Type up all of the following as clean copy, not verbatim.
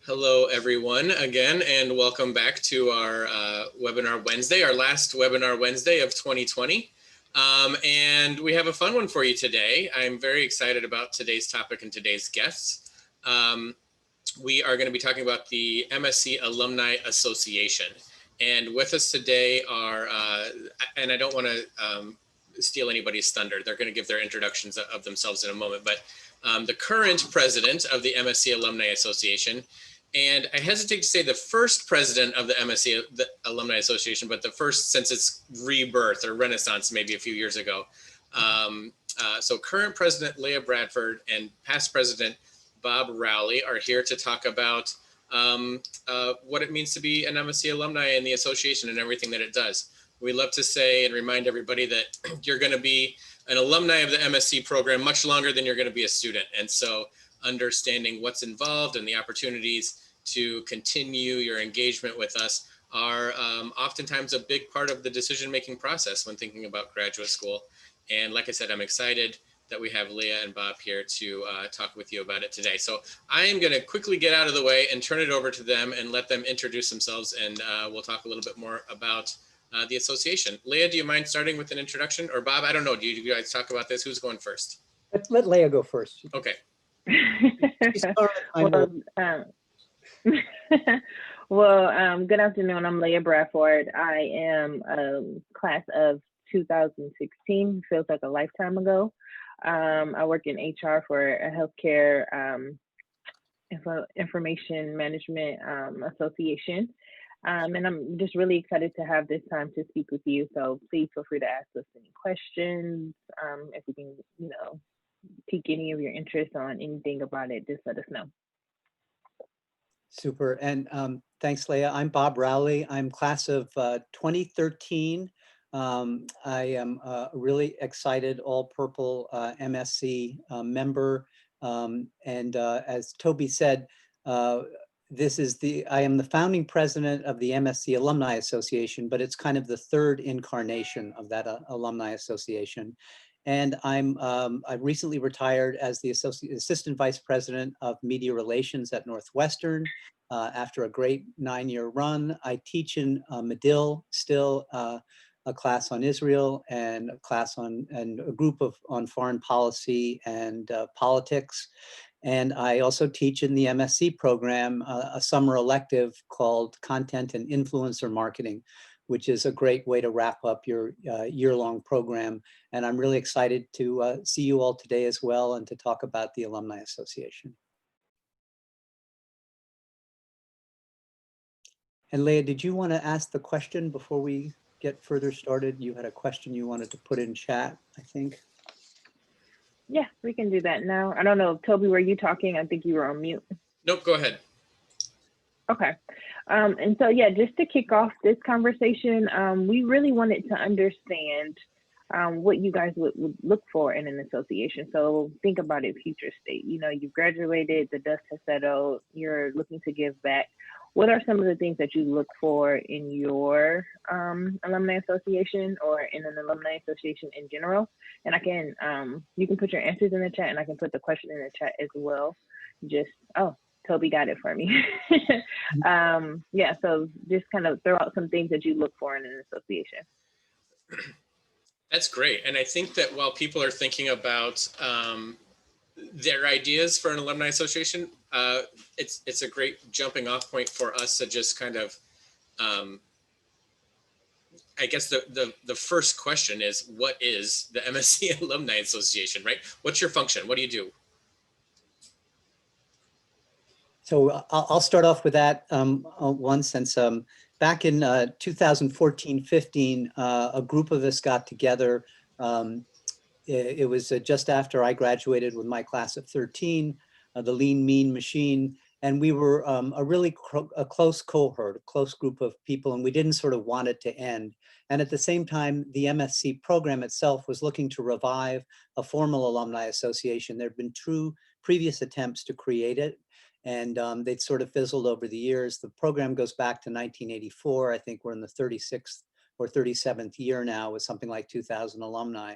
Hello, everyone, again, and welcome back to our webinar Wednesday, our last webinar Wednesday of 2020. And we have a fun one for you today. I'm very excited about today's topic and today's guests. We are going to be talking about the MSC Alumni Association. And with us today are, and I don't want to steal anybody's thunder, they're going to give their introductions of themselves in a moment, but the current president of the MSC Alumni Association, and I hesitate to say the first president of the MSC Alumni Association, but the first since its rebirth or renaissance maybe a few years ago. So current president Leah Bradford and past president Bob Rowley are here to talk about what it means to be an MSC alumni in the association and everything that it does. We love to say and remind everybody that you're going to be an alumni of the MSC program much longer than you're going to be a student. And so understanding what's involved and the opportunities to continue your engagement with us are oftentimes a big part of the decision-making process when thinking about graduate school. And like I said, I'm excited that we have Leah and Bob here to talk with you about it today. So I am going to quickly get out of the way and turn it over to them and let them introduce themselves, and we'll talk a little bit more about the association. Leah, do you mind starting with an introduction? Or Bob, I don't know, do you guys talk about this? Who's going first? Let Leah go first. Okay. Good afternoon. I'm Leah Bradford. I am class of 2016. Feels like a lifetime ago. I work in HR for a healthcare information management association. And I'm just really excited to have this time to speak with you. So please feel free to ask us any questions. If we can, pique any of your interest on anything about it, just let us know. Super. And thanks, Leah. I'm Bob Rowley. I'm class of 2013. I am a really excited all purple MSC member. And as Toby said, I am the founding president of the MSC Alumni Association, but it's kind of the third incarnation of that Alumni Association. And I recently retired as the assistant vice president of media relations at Northwestern after a great 9-year run. I teach in Medill still, a class on Israel and a class on a group on foreign policy and politics. And I also teach in the MSc program, a summer elective called Content and Influencer Marketing, which is a great way to wrap up your year-long program. And I'm really excited to see you all today as well and to talk about the Alumni Association. And Leah, did you want to ask the question before we get further started? You had a question you wanted to put in chat, I think. Yeah, we can do that now. I don't know, Toby, were you talking? I think you were on mute. Nope, go ahead. Okay. And so, yeah, just to kick off this conversation, we really wanted to understand what you guys would look for in an association. So think about it, future state. You've graduated, the dust has settled, you're looking to give back. What are some of the things that you look for in your alumni association or in an alumni association in general? And you can put your answers in the chat and I can put the question in the chat as well. Toby got it for me. Yeah, so just kind of throw out some things that you look for in an association. That's great. And I think that while people are thinking about their ideas for an alumni association, it's a great jumping off point for us to just kind of, I guess the first question is, what is the MSC Alumni Association, right? What's your function? What do you do? So I'll start off with that one, since back in 2014-15, a group of us got together. It was just after I graduated with my class of 13, the Lean Mean Machine, and we were a really close cohort, a close group of people, and we didn't sort of want it to end. And at the same time, the MSC program itself was looking to revive a formal alumni association. There had been 2 previous attempts to create it, and they'd sort of fizzled over the years. The program goes back to 1984. I think we're in the 36th or 37th year now with something like 2,000 alumni.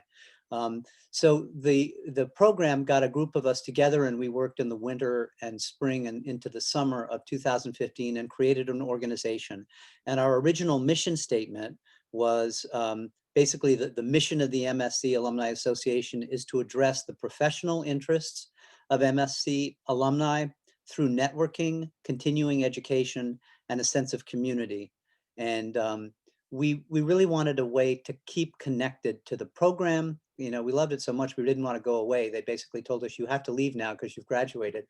So the program got a group of us together, and we worked in the winter and spring and into the summer of 2015 and created an organization. And our original mission statement was basically the mission of the MSC Alumni Association is to address the professional interests of MSC alumni through networking, continuing education, and a sense of community. And we really wanted a way to keep connected to the program. You know, we loved it so much we didn't want to go away. They basically told us, you have to leave now because you've graduated.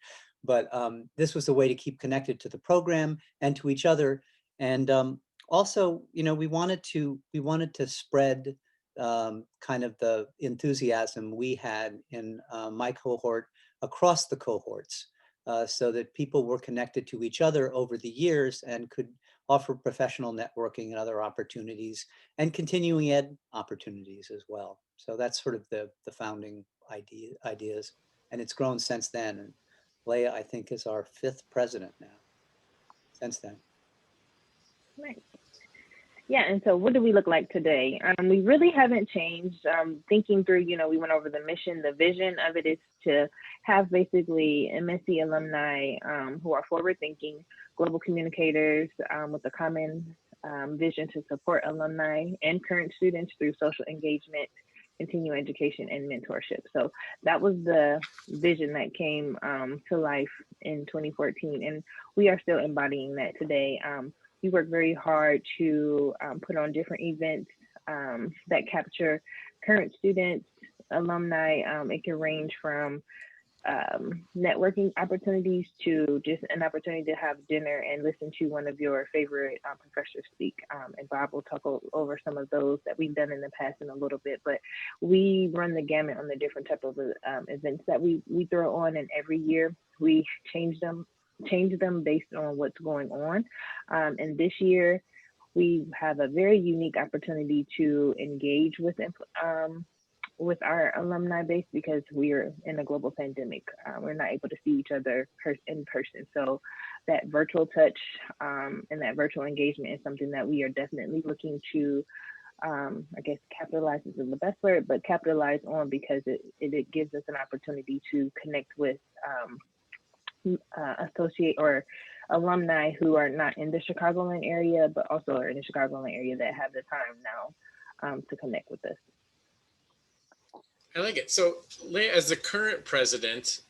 But this was a way to keep connected to the program and to each other. And also, you know, we wanted to spread kind of the enthusiasm we had in my cohort across the cohorts, so that people were connected to each other over the years and could offer professional networking and other opportunities and continuing ed opportunities as well. So that's sort of the founding ideas. And it's grown since then. And Leah, I think, is our 5th president now since then. Right. Yeah, and so what do we look like today? We really haven't changed. Thinking through, you know, we went over the mission. The vision of it is to have basically MSC alumni who are forward-thinking, global communicators with a common vision to support alumni and current students through social engagement, continuing education, and mentorship. So that was the vision that came to life in 2014, and we are still embodying that today. We work very hard to put on different events that capture current students, alumni. It can range from networking opportunities to just an opportunity to have dinner and listen to one of your favorite professors speak. And Bob will talk over some of those that we've done in the past in a little bit, but we run the gamut on the different type of events that we throw on, and every year we change them based on what's going on. And this year we have a very unique opportunity to engage with our alumni base because we're in a global pandemic. We're not able to see each other in person. So that virtual touch and that virtual engagement is something that we are definitely looking to, I guess capitalize isn't the best word, but capitalize on, because it gives us an opportunity to connect with associate or alumni who are not in the Chicagoland area, but also are in the Chicagoland area that have the time now to connect with us. I like it. So, Leah, as the current president,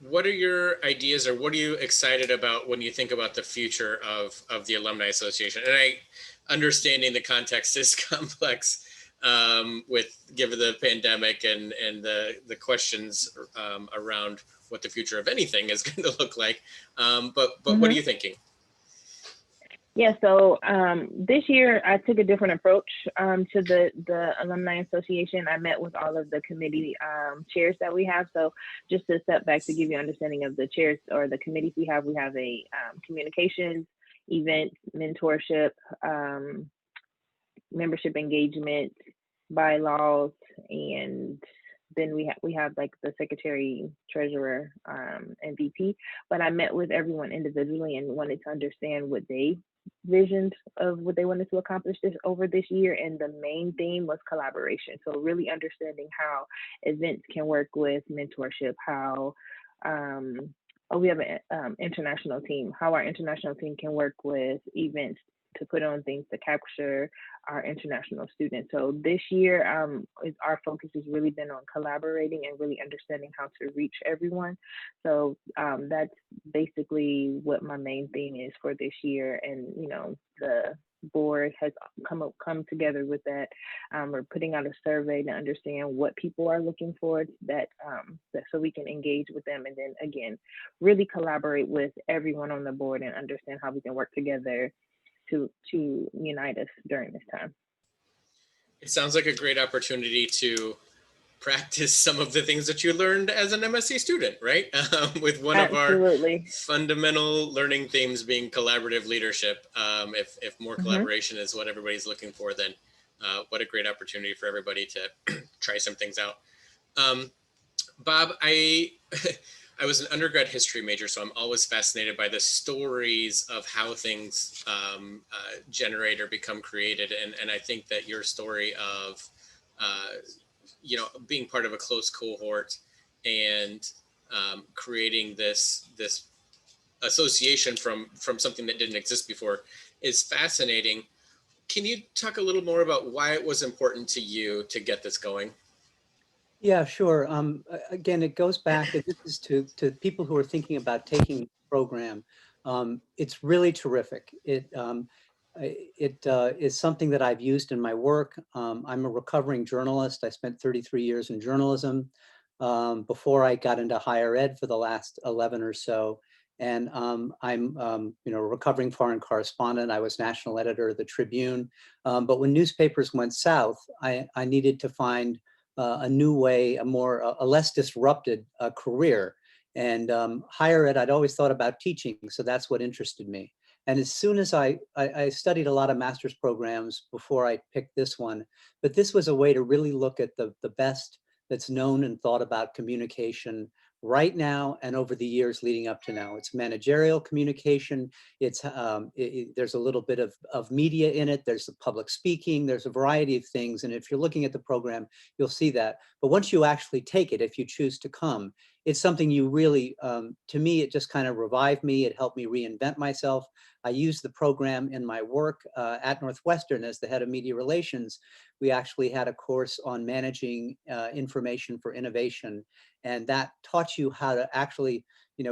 what are your ideas, or what are you excited about when you think about the future of the Alumni Association? And understanding the context is complex given the pandemic and the questions around what the future of anything is going to look like. But what are you thinking? Yeah, so this year I took a different approach to the Alumni Association. I met with all of the committee chairs that we have. So just to step back to give you an understanding of the chairs or the committees we have a communications, events, mentorship, membership engagement, bylaws, and then we have like the secretary, treasurer, and VP. But I met with everyone individually and wanted to understand what they visioned of what they wanted to accomplish over this year. And the main theme was collaboration. So really understanding how events can work with mentorship, how we have an international team, how our international team can work with events to put on things to capture our international students. So this year, our focus has really been on collaborating and really understanding how to reach everyone. So that's basically what my main theme is for this year. And, you know, the board has come together with that. We're putting out a survey to understand what people are looking for, that so we can engage with them, and then again, really collaborate with everyone on the board and understand how we can work together to unite us during this time. It sounds like a great opportunity to practice some of the things that you learned as an MSc student, right? With one Absolutely. of our fundamental learning themes being collaborative leadership. If more collaboration is what everybody's looking for, then what a great opportunity for everybody to try some things out. Bob, I was an undergrad history major, so I'm always fascinated by the stories of how things generate or become created. And I think that your story of being part of a close cohort and creating this association from something that didn't exist before is fascinating. Can you talk a little more about why it was important to you to get this going? Yeah, sure. Again, it goes back, and this is to people who are thinking about taking the program. It's really terrific. It is something that I've used in my work. I'm a recovering journalist. I spent 33 years in journalism before I got into higher ed for the last 11 or so. And I'm, a recovering foreign correspondent. I was national editor of the Tribune. But when newspapers went south, I needed to find a new way, a less disrupted career. And higher ed, I'd always thought about teaching, so that's what interested me. And as soon as I studied a lot of master's programs before I picked this one, but this was a way to really look at the best that's known and thought about communication right now and over the years leading up to now. It's managerial communication. There's a little bit of media in it. There's the public speaking. There's a variety of things. And if you're looking at the program, you'll see that. But once you actually take it, if you choose to come, it's something you really, to me, it just kind of revived me. It helped me reinvent myself. I used the program in my work at Northwestern as the head of media relations. We actually had a course on managing information for innovation. And that taught you how to actually,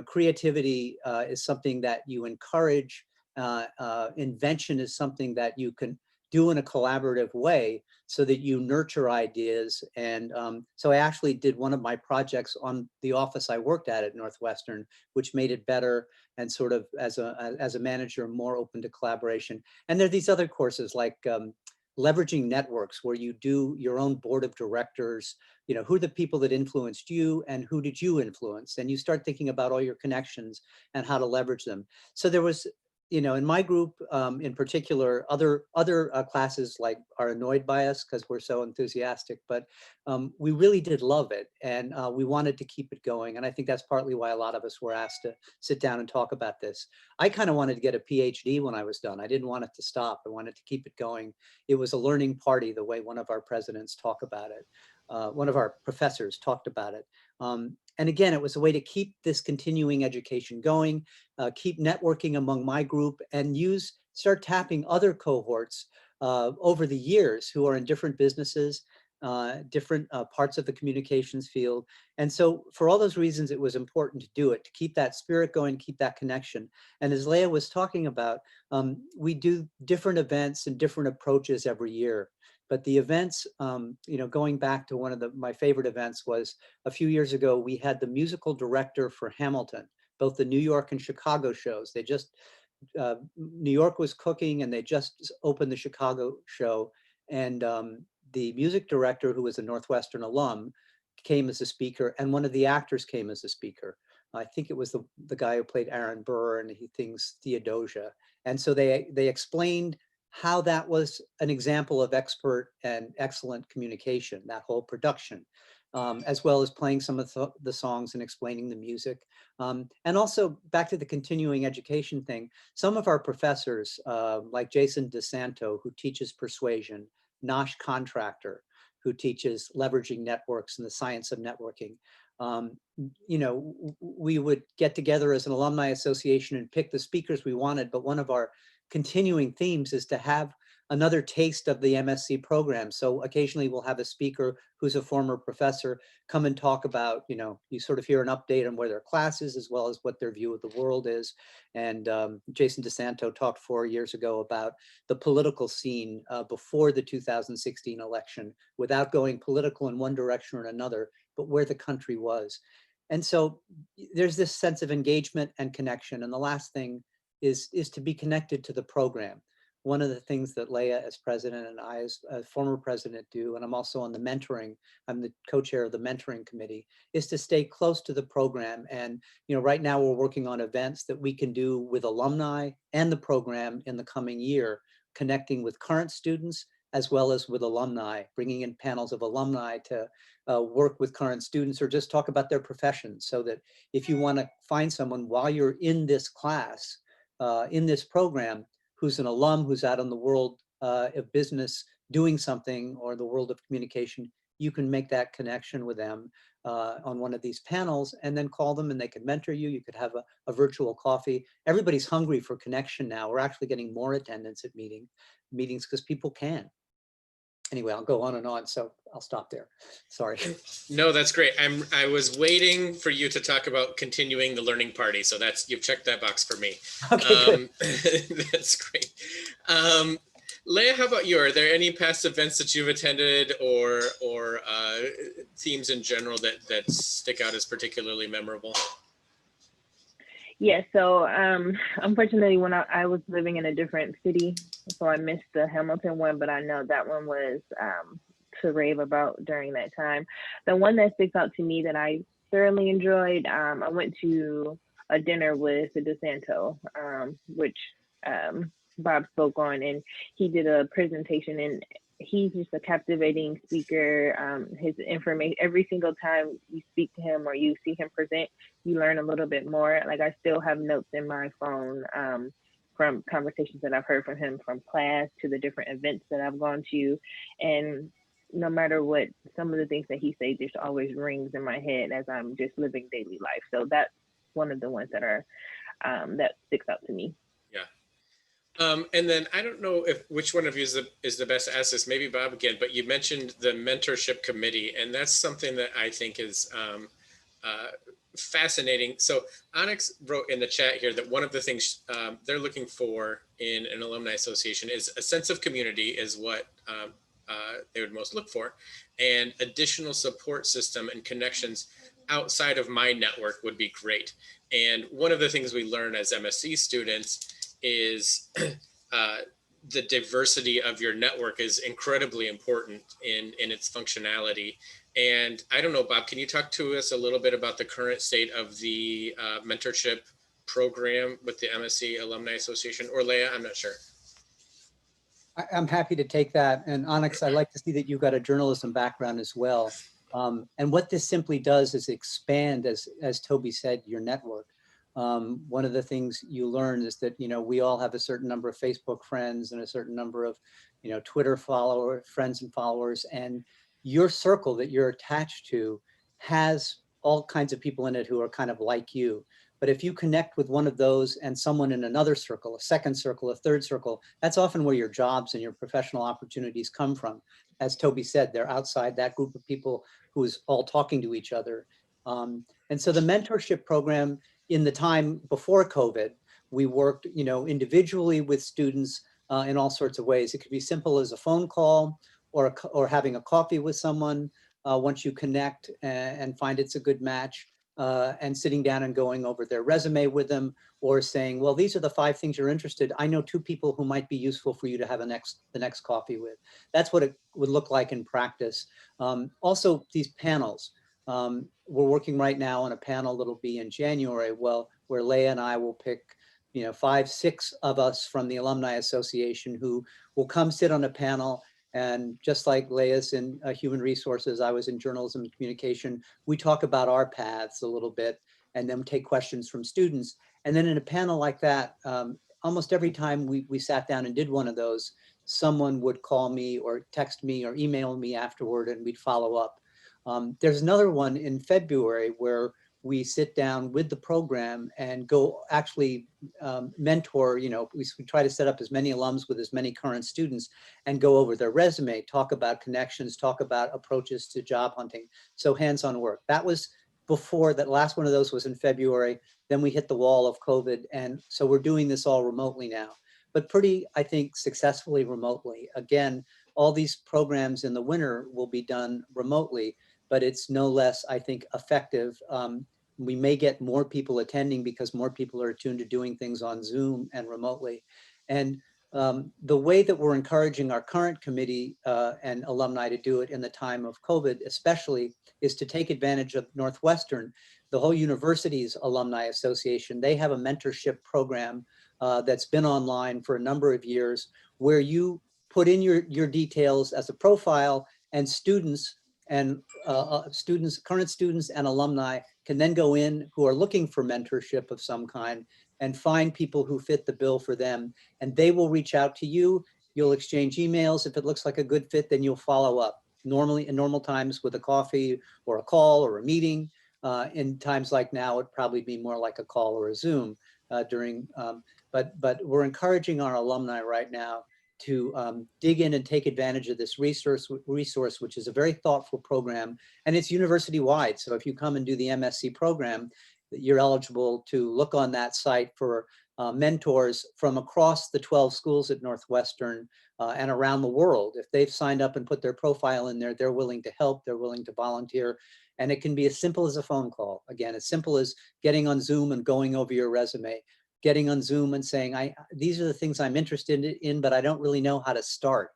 creativity is something that you encourage. Invention is something that you can do in a collaborative way so that you nurture ideas. And so I actually did one of my projects on the office I worked at Northwestern, which made it better and sort of as a manager, more open to collaboration. And there are these other courses like leveraging networks where you do your own board of directors, who are the people that influenced you and who did you influence? And you start thinking about all your connections and how to leverage them. So there was, in my group in particular, other classes like are annoyed by us because we're so enthusiastic, but we really did love it and we wanted to keep it going. And I think that's partly why a lot of us were asked to sit down and talk about this. I kind of wanted to get a PhD when I was done. I didn't want it to stop. I wanted to keep it going. It was a learning party, the way one of our presidents talked about it. One of our professors talked about it. And again, it was a way to keep this continuing education going, keep networking among my group, and start tapping other cohorts over the years who are in different businesses, different parts of the communications field. And so for all those reasons, it was important to do it, to keep that spirit going, keep that connection. And as Leah was talking about, we do different events and different approaches every year. But the events, going back to one of my favorite events was a few years ago, we had the musical director for Hamilton, both the New York and Chicago shows. New York was cooking and they just opened the Chicago show. And the music director, who was a Northwestern alum, came as a speaker, and one of the actors came as a speaker. I think it was the guy who played Aaron Burr, and he thinks Theodosia. And so they explained how that was an example of expert and excellent communication, that whole production, as well as playing some of the songs and explaining the music. And also back to the continuing education thing, some of our professors, like Jason DeSanto, who teaches persuasion, Nosh Contractor, who teaches leveraging networks and the science of networking. We would get together as an alumni association and pick the speakers we wanted, but one of our continuing themes is to have another taste of the MSc program. So occasionally we'll have a speaker who's a former professor come and talk about, you sort of hear an update on where their class is as well as what their view of the world is. And Jason DeSanto talked 4 years ago about the political scene before the 2016 election, without going political in one direction or another, but where the country was. And so there's this sense of engagement and connection. And the last thing is to be connected to the program. One of the things that Leah as president and I as former president do, and I'm also on I'm the co-chair of the mentoring committee, is to stay close to the program. And right now we're working on events that we can do with alumni and the program in the coming year, connecting with current students as well as with alumni, bringing in panels of alumni to work with current students or just talk about their professions, so that if you want to find someone while you're in this class, in this program, who's an alum, who's out in the world of business doing something, or the world of communication, you can make that connection with them on one of these panels, and then call them and they could mentor you. You could have a virtual coffee. Everybody's hungry for connection now. We're actually getting more attendance at meetings because people can. Anyway, I'll go on and on, so I'll stop there. Sorry. No, that's great. I was waiting for you to talk about continuing the learning party. So you've checked that box for me. Okay, good. That's great. Leah, how about you? Are there any past events that you've attended or themes in general that stick out as particularly memorable? Yeah, so unfortunately, when I was living in a different city, so I missed the Hamilton one, but I know that one was to rave about during that time. The one that sticks out to me that I thoroughly enjoyed, I went to a dinner with DeSanto, which Bob spoke on, and he did a presentation, and he's just a captivating speaker. His information, every single time you speak to him or you see him present, you learn a little bit more. Like, I still have notes in my phone from conversations that I've heard from him from class to the different events that I've gone to. And no matter what, some of the things that he says just always rings in my head as I'm just living daily life. So that's one of the ones that are that sticks out to me. Yeah. And then I don't know which one of you is the best to ask this, maybe Bob again, but you mentioned the mentorship committee, and that's something that I think is fascinating. So Onyx wrote in the chat here that one of the things they're looking for in an alumni association is a sense of community is what they would most look for, and additional support system and connections outside of my network would be great. And one of the things we learn as MSc students is the diversity of your network is incredibly important in its functionality. And I don't know, Bob, can you talk to us a little bit about the current state of the mentorship program with the MSc Alumni Association? Or Leah, I'm not sure. I'm happy to take that. And Onyx, I like to see that you've got a journalism background as well. And what this simply does is expand, as Toby said, your network. One of the things you learn is that, we all have a certain number of Facebook friends and a certain number of, Twitter friends and followers, and your circle that you're attached to has all kinds of people in it who are kind of like you. But if you connect with one of those and someone in another circle, a second circle, a third circle, that's often where your jobs and your professional opportunities come from. As Toby said, they're outside that group of people who is all talking to each other. And so the mentorship program, in the time before COVID, we worked, individually with students in all sorts of ways. It could be simple as a phone call or having a coffee with someone once you connect and find it's a good match, and sitting down and going over their resume with them, or saying, well, these are the 5 things you're interested. I know 2 people who might be useful for you to have the next coffee with. That's what it would look like in practice. Also, these panels. We're working right now on a panel that'll be in January, where Leah and I will pick, 5, 6 of us from the Alumni Association who will come sit on a panel. And just like Leah's in human resources, I was in journalism and communication. We talk about our paths a little bit and then take questions from students. And then in a panel like that, almost every time we sat down and did one of those, someone would call me or text me or email me afterward, and we'd follow up. There's another one in February where we sit down with the program and go actually mentor, we try to set up as many alums with as many current students and go over their resume, talk about connections, talk about approaches to job hunting. So hands-on work. That was before, that last one of those was in February. Then we hit the wall of COVID. And so we're doing this all remotely now, but pretty, I think, successfully remotely. Again, all these programs in the winter will be done remotely, but it's no less, I think, effective. We may get more people attending because more people are attuned to doing things on Zoom and remotely. And the way that we're encouraging our current committee and alumni to do it in the time of COVID, especially, is to take advantage of Northwestern. The whole university's Alumni Association, they have a mentorship program that's been online for a number of years, where you put in your details as a profile, and students and current students and alumni can then go in who are looking for mentorship of some kind and find people who fit the bill for them. And they will reach out to you. You'll exchange emails. If it looks like a good fit, then you'll follow up. normally in normal times with a coffee or a call or a meeting. In times like now, it'd probably be more like a call or a Zoom but we're encouraging our alumni right now to dig in and take advantage of this resource, which is a very thoughtful program, and it's university-wide. So if you come and do the MSc program, you're eligible to look on that site for mentors from across the 12 schools at Northwestern and around the world. If they've signed up and put their profile in there, they're willing to help, they're willing to volunteer. And it can be as simple as a phone call. Again, as simple as getting on Zoom and going over your resume, getting on Zoom and saying, these are the things I'm interested in, but I don't really know how to start.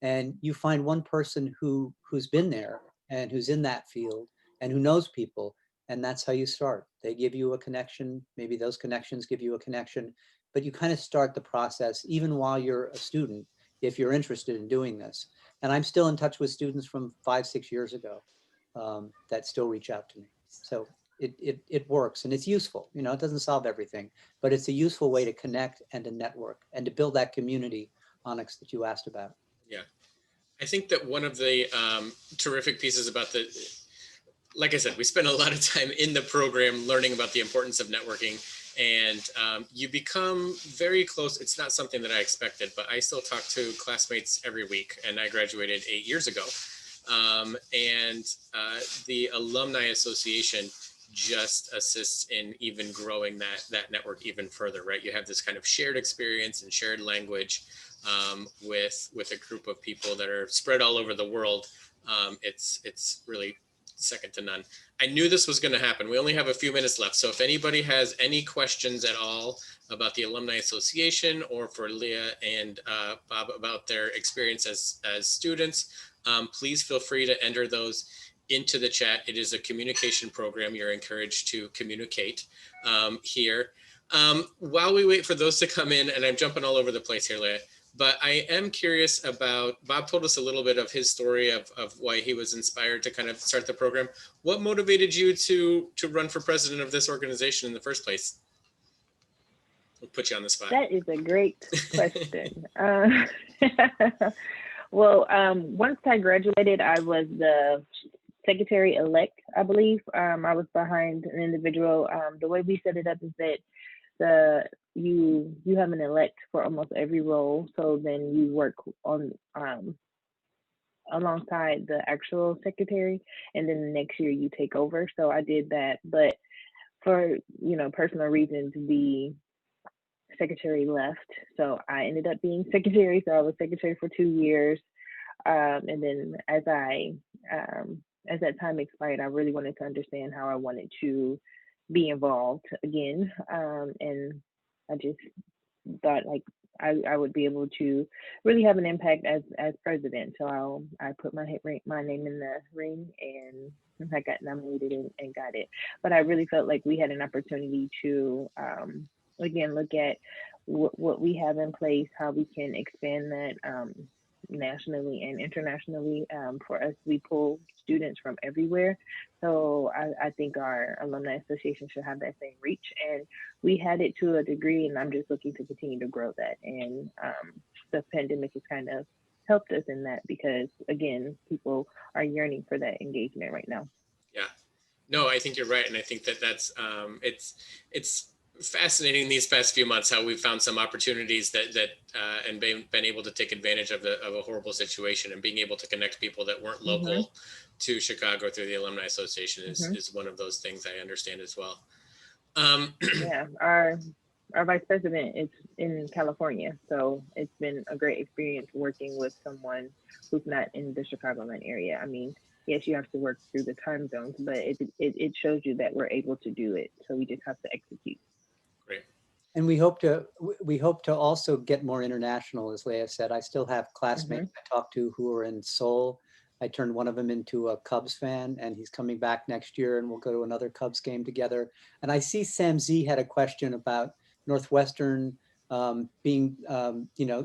And you find one person who's been there and who's in that field and who knows people, and that's how you start. They give you a connection, maybe those connections give you a connection, but you kind of start the process even while you're a student, if you're interested in doing this. And I'm still in touch with students from 5-6 years ago that still reach out to me. So it works and it's useful. You know, it doesn't solve everything, but it's a useful way to connect and to network and to build that community, Onyx, that you asked about. Yeah. I think that one of the terrific pieces about like I said, we spend a lot of time in the program learning about the importance of networking, and you become very close. It's not something that I expected, but I still talk to classmates every week, and I graduated 8 years ago. The Alumni Association just assists in even growing that network even further, right? You have this kind of shared experience and shared language with a group of people that are spread all over the world. It's really second to none. I knew this was going to happen. We only have a few minutes left. So if anybody has any questions at all about the Alumni Association, or for Leah and Bob about their experience as students, please feel free to enter those into the chat. It is a communication program. You're encouraged to communicate here. While we wait for those to come in, and I'm jumping all over the place here, Leah, but I am curious about, Bob told us a little bit of his story of why he was inspired to kind of start the program. What motivated you to run for president of this organization in the first place? We'll put you on the spot. That is a great question. Well, once I graduated, I was the secretary-elect, I believe. I was behind an individual. The way we set it up is that you have an elect for almost every role, so then you work on alongside the actual secretary, and then the next year you take over. So I did that, but for personal reasons, the secretary left, so I ended up being secretary. So I was secretary for 2 years, and then as that time expired, I really wanted to understand how I wanted to be involved again, and I just thought like I would be able to really have an impact as president. So I put my name in the ring, and I got nominated and got it. But I really felt like we had an opportunity to again look at what we have in place, how we can expand that nationally and internationally. For us, we pull students from everywhere. So I think our Alumni Association should have that same reach, and we had it to a degree, and I'm just looking to continue to grow that. And the pandemic has kind of helped us in that, because again, people are yearning for that engagement right now. Yeah, no, I think you're right. And I think that's it's fascinating these past few months how we've found some opportunities and been able to take advantage of a horrible situation, and being able to connect people that weren't local to Chicago through the Alumni Association is one of those things I understand as well. Yeah, our vice president is in California, so it's been a great experience working with someone who's not in the Chicagoland area. I mean, yes, you have to work through the time zones, but it shows you that we're able to do it. So we just have to execute. Great. And we hope to also get more international, as Leah said. I still have classmates I talk to who are in Seoul. I turned one of them into a Cubs fan, and he's coming back next year, and we'll go to another Cubs game together. And I see Sam Z had a question about Northwestern being,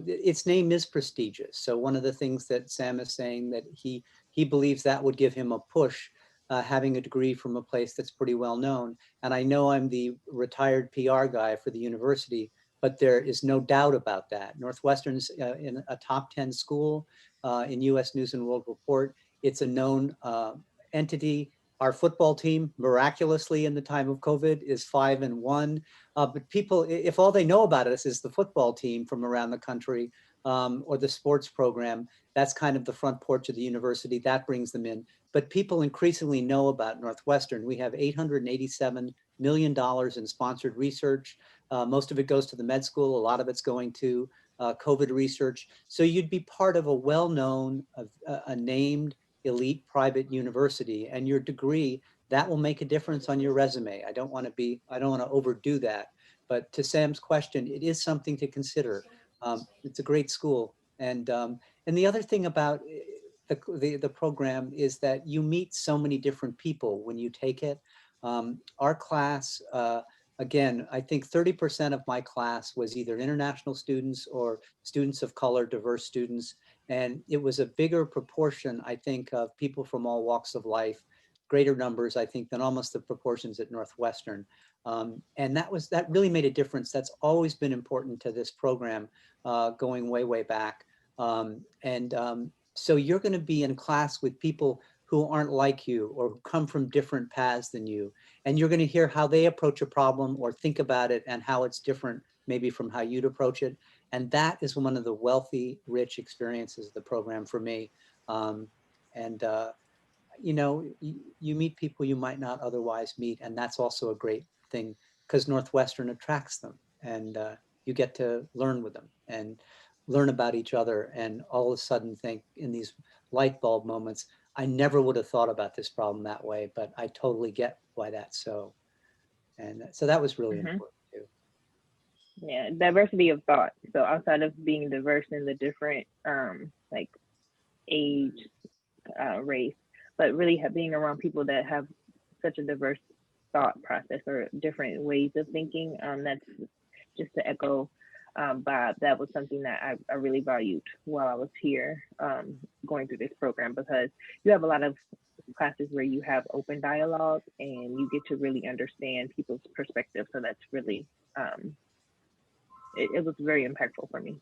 its name is prestigious. So one of the things that Sam is saying that he believes that would give him a push, having a degree from a place that's pretty well known. And I know I'm the retired PR guy for the university, but there is no doubt about that. Northwestern's in a top 10 school in US News and World Report. It's a known entity. Our football team, miraculously in the time of COVID, is 5-1. But people, if all they know about us is the football team from around the country, or the sports program, that's kind of the front porch of the university. That brings them in. But people increasingly know about Northwestern. We have $887 million in sponsored research. Most of it goes to the med school. A lot of it's going to COVID research. So you'd be part of a well-known, a named elite private university, and your degree, that will make a difference on your resume. I don't want to overdo that. But to Sam's question, it is something to consider. It's a great school. And the other thing about the program is that you meet so many different people when you take it. Our class, again, I think 30% of my class was either international students or students of color, diverse students. And it was a bigger proportion, I think, of people from all walks of life, greater numbers, I think, than almost the proportions at Northwestern. And that really made a difference. That's always been important to this program, going way, way back. So you're going to be in class with people who aren't like you or who come from different paths than you. And you're going to hear how they approach a problem or think about it and how it's different maybe from how you'd approach it. And that is one of the wealthy, rich experiences of the program for me. You know, you meet people you might not otherwise meet. And that's also a great thing because Northwestern attracts them, and you get to learn with them and learn about each other, and all of a sudden think in these light bulb moments, I never would have thought about this problem that way, but I totally get why that's so. And so that was really important too. Yeah, diversity of thought. So outside of being diverse in the different like age, race, but really being around people that have such a diverse thought process or different ways of thinking. That's just to echo Bob. That was something that I really valued while I was here, going through this program, because you have a lot of classes where you have open dialogue and you get to really understand people's perspective. So that's really, it was very impactful for me.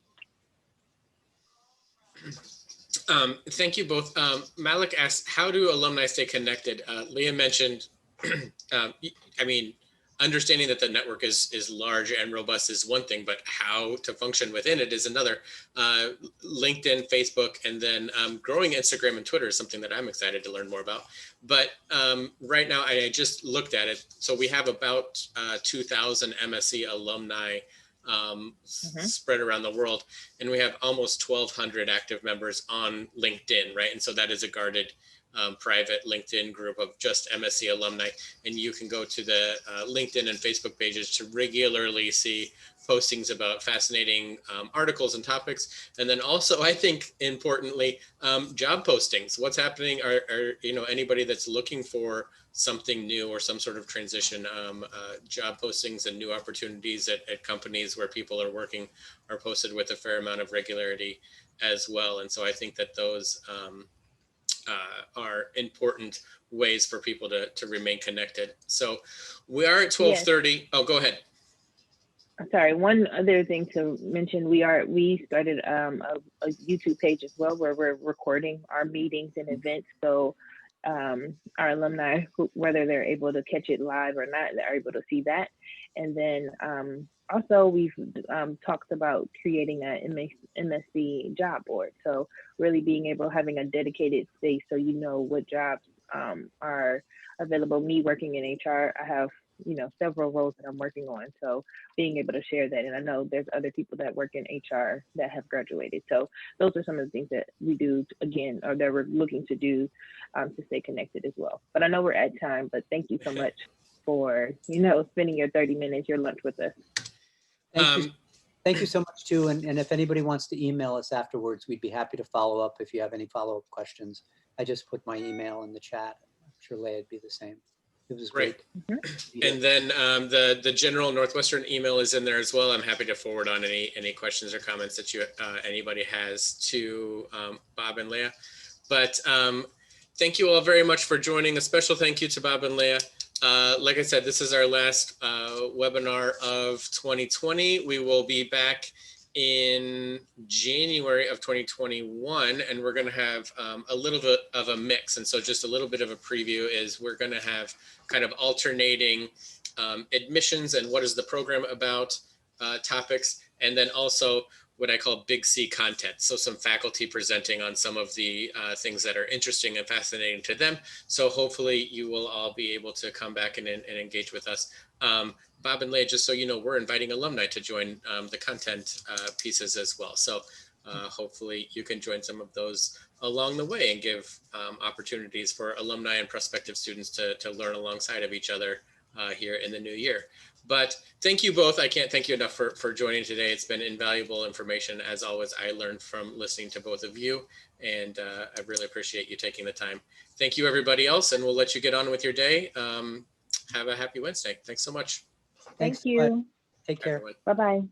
Thank you both. Malik asked, how do alumni stay connected? Leah mentioned, I mean, understanding that the network is large and robust is one thing, but how to function within it is another. LinkedIn, Facebook, and then growing Instagram and Twitter is something that I'm excited to learn more about. But right now, I just looked at it. So we have about 2,000 MSC alumni spread around the world, and we have almost 1,200 active members on LinkedIn, right? And so that is a guarded private LinkedIn group of just MSC alumni, and you can go to the LinkedIn and Facebook pages to regularly see postings about fascinating articles and topics. And then also, I think importantly, job postings. What's happening? Are anybody that's looking for something new or some sort of transition, job postings and new opportunities at companies where people are working are posted with a fair amount of regularity as well. And so I think that those are important ways for people to remain connected. So we are at 12:30. Yes. Oh, go ahead. Sorry, one other thing to mention, we started a YouTube page as well where we're recording our meetings and events. So our alumni, whether they're able to catch it live or not, they're able to see that. And then also we've talked about creating a MSC job board. So really being able, having a dedicated space so you know what jobs are available. Me working in HR, I have several roles that I'm working on. So being able to share that. And I know there's other people that work in HR that have graduated. So those are some of the things that we do again, or that we're looking to do to stay connected as well. But I know we're at time, but thank you so much for, spending your 30 minutes, your lunch with us. Thank you so much too. And if anybody wants to email us afterwards, we'd be happy to follow up if you have any follow-up questions. I just put my email in the chat. I'm sure Leah would be the same. It was great. And then the general Northwestern email is in there as well. I'm happy to forward on any questions or comments that anybody has to Bob and Leah. But thank you all very much for joining. A special thank you to Bob and Leah. Like I said, this is our last webinar of 2020. We will be back in January of 2021, and we're going to have a little bit of a mix. And so just a little bit of a preview is we're going to have kind of alternating admissions and what is the program about topics, and then also what I call big C content. So some faculty presenting on some of the things that are interesting and fascinating to them. So hopefully you will all be able to come back and engage with us. Bob and Leah, just so you know, we're inviting alumni to join the content pieces as well. So hopefully you can join some of those along the way and give opportunities for alumni and prospective students to learn alongside of each other here in the new year. But thank you both. I can't thank you enough for joining today. It's been invaluable information. As always, I learned from listening to both of you, and I really appreciate you taking the time. Thank you, everybody else, and we'll let you get on with your day. Have a happy Wednesday. Thanks so much. Thanks Thank so much. you. Take care. Everyone. Bye-bye.